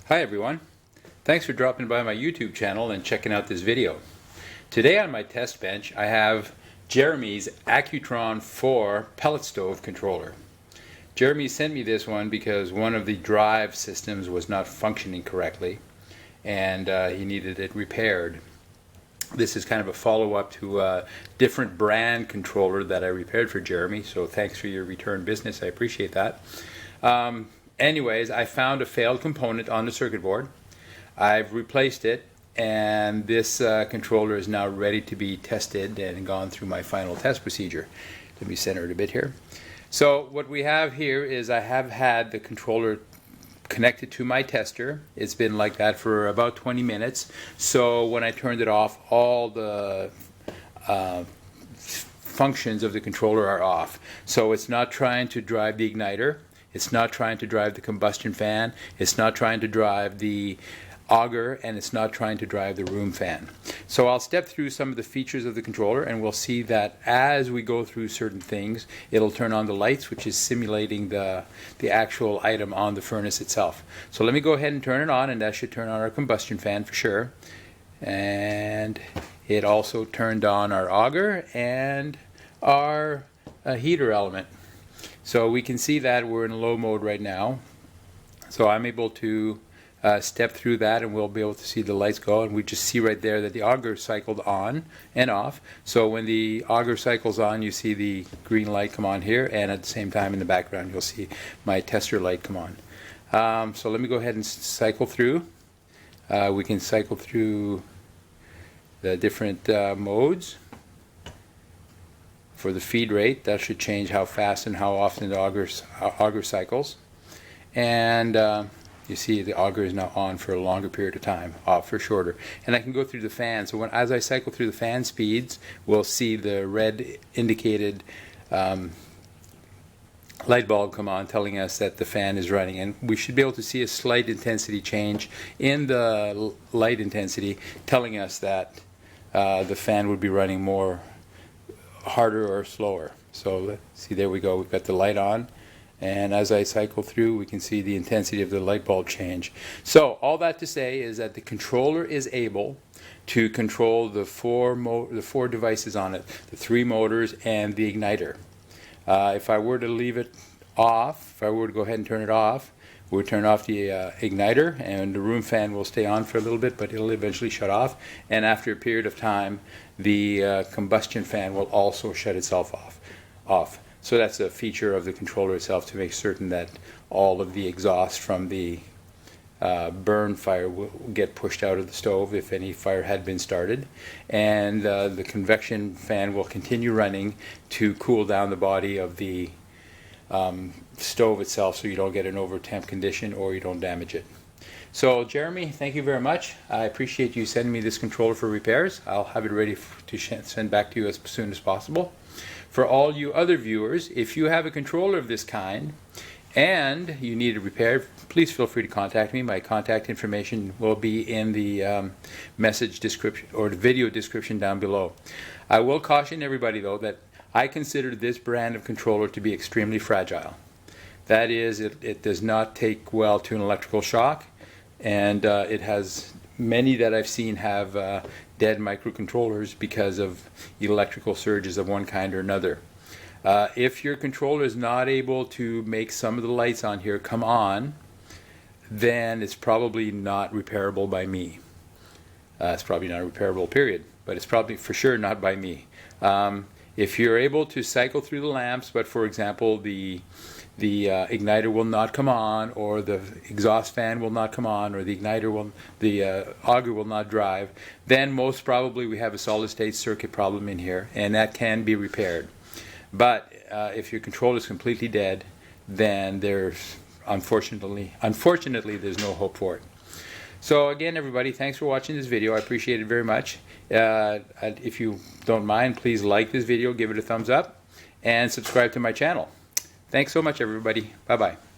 Hi everyone, thanks for dropping by my YouTube channel and checking out this video. Today on my test bench I have Jeremy's AcuTron 4 Pellet Stove Controller. Jeremy sent me this one because one of the drive systems was not functioning correctly and he needed it repaired. This is kind of a follow-up to a different brand controller that I repaired for Jeremy, so thanks for your return business, I appreciate that. Anyways, I found a failed component on the circuit board. I've replaced it, and this controller is now ready to be tested and gone through my final test procedure. Let me center it a bit here. So what we have here is I have had the controller connected to my tester. It's been like that for about 20 minutes. So when I turned it off, all the functions of the controller are off. So it's not trying to drive the igniter. It's not trying to drive the combustion fan, it's not trying to drive the auger, and it's not trying to drive the room fan. So I'll step through some of the features of the controller and we'll see that as we go through certain things, it'll turn on the lights, which is simulating the actual item on the furnace itself. So let me go ahead and turn it on, and that should turn on our combustion fan for sure. And it also turned on our auger and our heater element. So we can see that we're in low mode right now. So I'm able to step through that and we'll be able to see the lights go, and we just see right there that the auger cycled on and off. So when the auger cycles on, you see the green light come on here, and at the same time in the background you'll see my tester light come on. So let me go ahead and cycle through. We can cycle through the different modes. For the feed rate, that should change how fast and how often the auger cycles. And you see the auger is now on for a longer period of time, off for shorter. And I can go through the fan. So as I cycle through the fan speeds, we'll see the red indicated light bulb come on, telling us that the fan is running. And we should be able to see a slight intensity change in the light intensity, telling us that the fan would be running more harder or slower. So let's see, there we go, we've got the light on, and as I cycle through we can see the intensity of the light bulb change. So all that to say is that the controller is able to control the four devices on it, the 3 motors and the igniter. If I were to leave it off, if I were to go ahead and turn it off, we'll turn off the igniter, and the room fan will stay on for a little bit, but it'll eventually shut off. And after a period of time, the combustion fan will also shut itself off. So that's a feature of the controller itself, to make certain that all of the exhaust from the burn fire will get pushed out of the stove if any fire had been started. And the convection fan will continue running to cool down the body of the stove itself, so you don't get an over temp condition or you don't damage it. So Jeremy, thank you very much. I appreciate you sending me this controller for repairs. I'll have it ready to send back to you as soon as possible. For all you other viewers, if you have a controller of this kind and you need it repaired, please feel free to contact me. My contact information will be in the message description or the video description down below. I will caution everybody though that I consider this brand of controller to be extremely fragile. That is, it does not take well to an electrical shock, and it has many that I've seen have dead microcontrollers because of electrical surges of one kind or another. If your controller is not able to make some of the lights on here come on, then it's probably not repairable by me. It's probably not repairable, period, but it's probably for sure not by me. If you're able to cycle through the lamps, but for example the igniter will not come on, or the exhaust fan will not come on, or the auger will not drive, then most probably we have a solid state circuit problem in here, and that can be repaired. But if your controller is completely dead, then there's unfortunately there's no hope for it. So again, everybody, thanks for watching this video. I appreciate it very much. If you don't mind, please like this video, give it a thumbs up, and subscribe to my channel. Thanks so much, everybody. Bye-bye.